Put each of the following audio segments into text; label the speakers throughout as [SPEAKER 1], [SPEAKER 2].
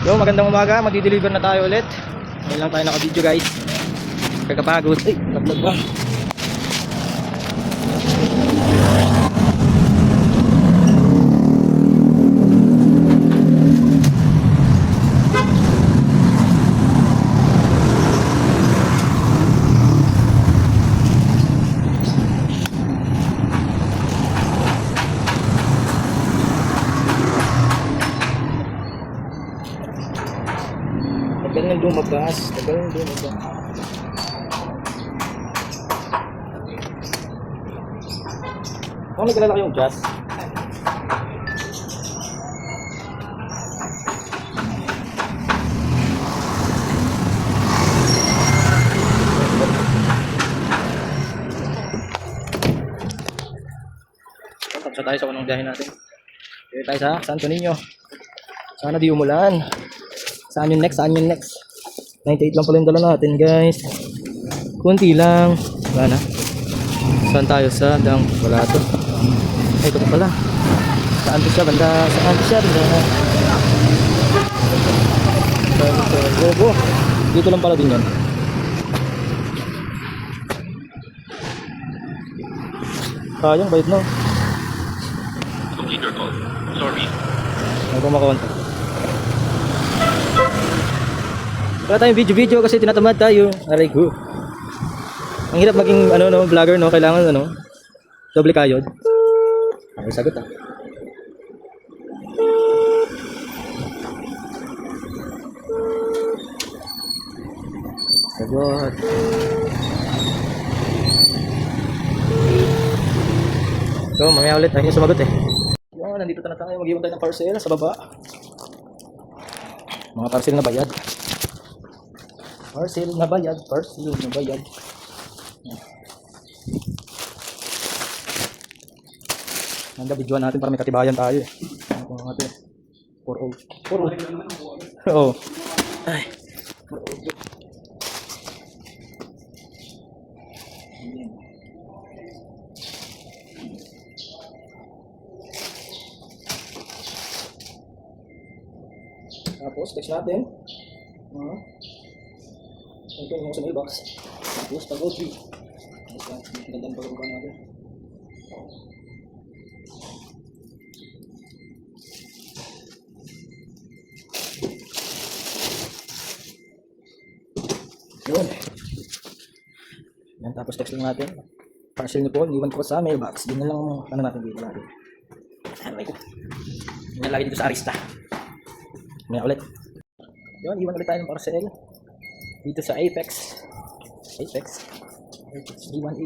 [SPEAKER 1] Yo, magandang umaga. Magdi-deliver na tayo ulit. Ngayon lang tayo naka-video, guys. Kagapagod. Ay, laglag ba? Tagal nang lumabas. Tagal nang lumabas. Kung may kilala kayong jazz, tapos tayo sa unang biyahe natin. Dito tayo sa Santo Niño. Sana di umulan. Saan yung next? Saan yung next? 98 lang pala yung dala natin, guys. Kunti lang. Wala na. Saan tayo sa dang? Wala to. Ay, ito pa pala. Saan to siya? Banda. Saan to siya? Banda. Bobo. Dito lang pala din yan. Sayang, bayad no.
[SPEAKER 2] Complete your call. Sorry.
[SPEAKER 1] Ay, kung makakontak. Wala tayong video-video kasi tinatamad tayo. Aray ko. Ang hirap maging vlogger no, kailangan doble kayod. Ay, sagot ah. Sagot. So, mamaya ulit tayo sumagot eh. Yo, nandito na tayo, mag-iwan tayo ng parcel sa baba. Mga parcel na bayad. Parcel na bayad, parcel na bayad. Hanggang videoan natin para may katibayan tayo eh. Ano kung natin? 4-0. 4-0. Oo. Ay. 4-0. Tapos, text natin. Ito yung sa mailbox. Tapos, pag-OG. Magandang pag-urukan natin. Yun. Yan, tapos text lang natin. Parcel niyo po, iwan ko sa mailbox. Yun lang natin dito natin. Ano ito? Nilagay dito sa Arista. May ulit. Yun, iwan ulit tayo ng parcel. Dito sa Apex 318.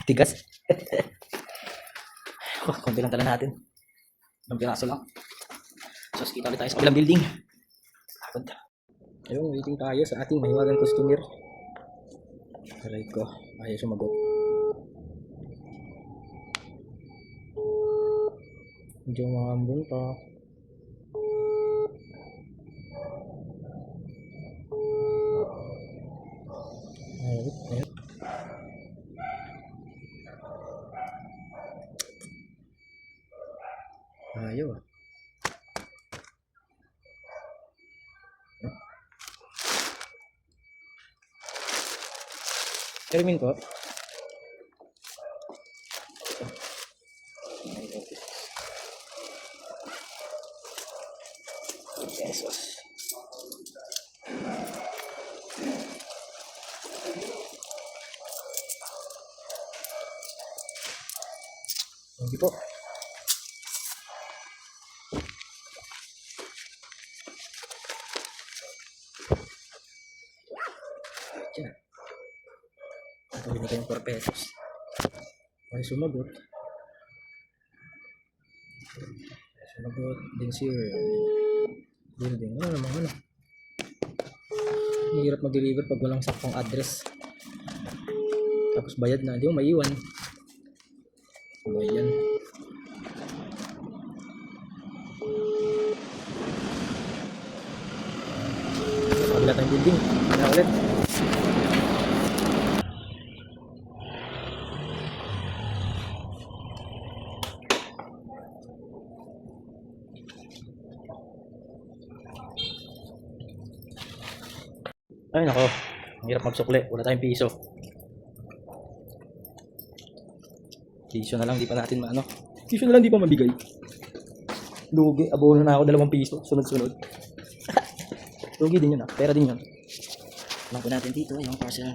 [SPEAKER 1] Tigas. Konti lang tala natin. Ilang piraso lang. So, kita ulit tayo sa kabilang building. Ayun, waiting tayo sa ating mahiwagang customer. Aray ko, ayaw sumagot. Medyo mahambol pa. Ayun. Ayaw ah. Termin po. Pesos. Hindi po. Diyan. Ito, binigay yung 4 pesos. Ay, sumagot. Sumagot. Din sir. Building. Ano naman, ano? Mahirap mag-deliver pag walang saktong address. Tapos bayad na. Hindi mo maiwan. So, ayan. Kabila tayong building. Kaya ulit. Ay nako, ang hirap magsukli. Wala tayong piso. Piso na lang, di pa natin maano. Piso na lang, di pa mabigay. Lugi, abono na ako 2 piso. Sunod-sunod. Lugi din yun ah, pera din yun. Alam po natin dito, yung parcel.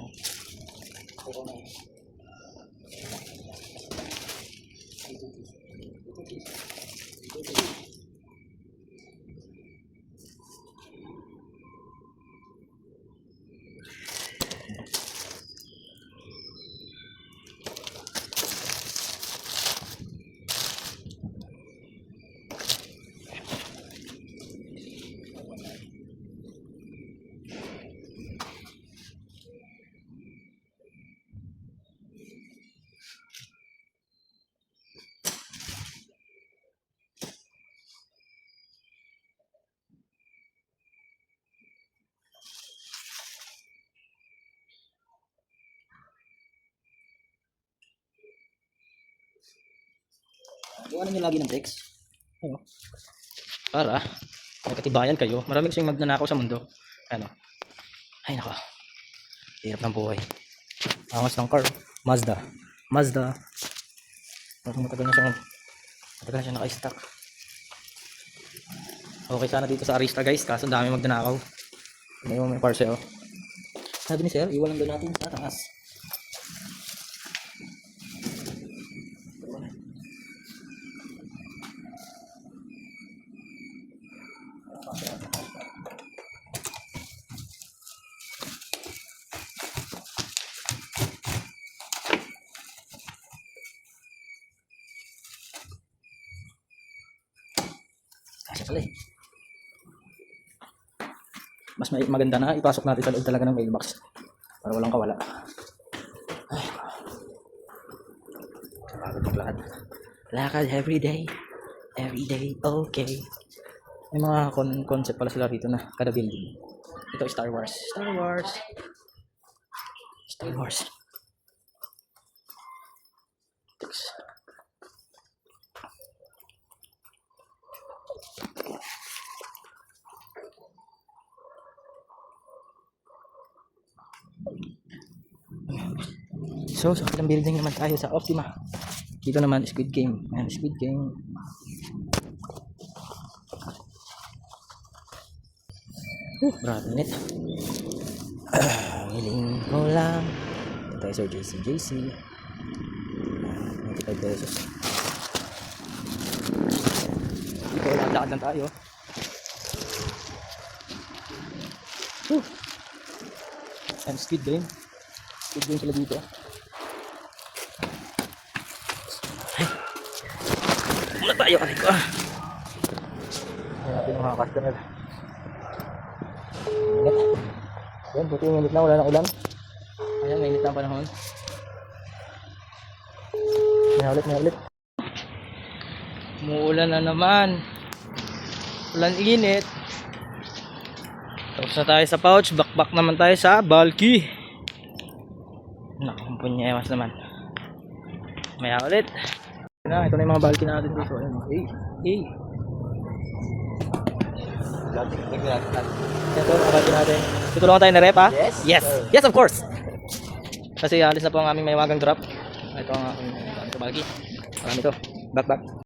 [SPEAKER 1] Iwanan nyo lagi ng text. Ano? Para may katibayan kayo. Marami kasing magnanakaw sa mundo. Ano? Ay nako. Hirap ng buhay. Angas ng car. Mazda. Mazda. Matagal na siya naka-stock. Okay sana dito sa Arista guys. Kaso dami magnanakaw. Ngayon may parcel. Sabi ni sir, iwanan doon natin sa taas. Kasi pala eh. Mas maganda na ipasok natin sa loob talaga ng mailbox para walang kawala. Ay, kapagod maglakad. Lakad everyday, okay. May mga concept pala sila rito na kada building. Ito Star Wars. So, sa kabilang building naman tayo sa Optima. Dito naman, Squid Game. Ayan, Squid Game. Grabe init. Hiling ko lang. Ito tayo sa JC. 95 pesos. Dito, lakad lang tayo. And Squid Game. Squid Game sila dito. Muna tayo kasi ko. Ayan natin yung mga customer. Init. Ayan, buti yung init na, wala na ulan. Ayan, mainit na ang panahon. May ulit. Umuulan na naman. Ulan init. Tapos na tayo sa pouch. Back naman tayo sa bulky. Naku, punyewas naman. May ulit. Ito na yung mga bulky natin dito. Hey. Ito, mga bulky natin. Tutulungan tayo na rep ha? Yes, of course. Kasi alis na po ang aming may wagang drop. Ito ang aking bulky. Marami ito. Back.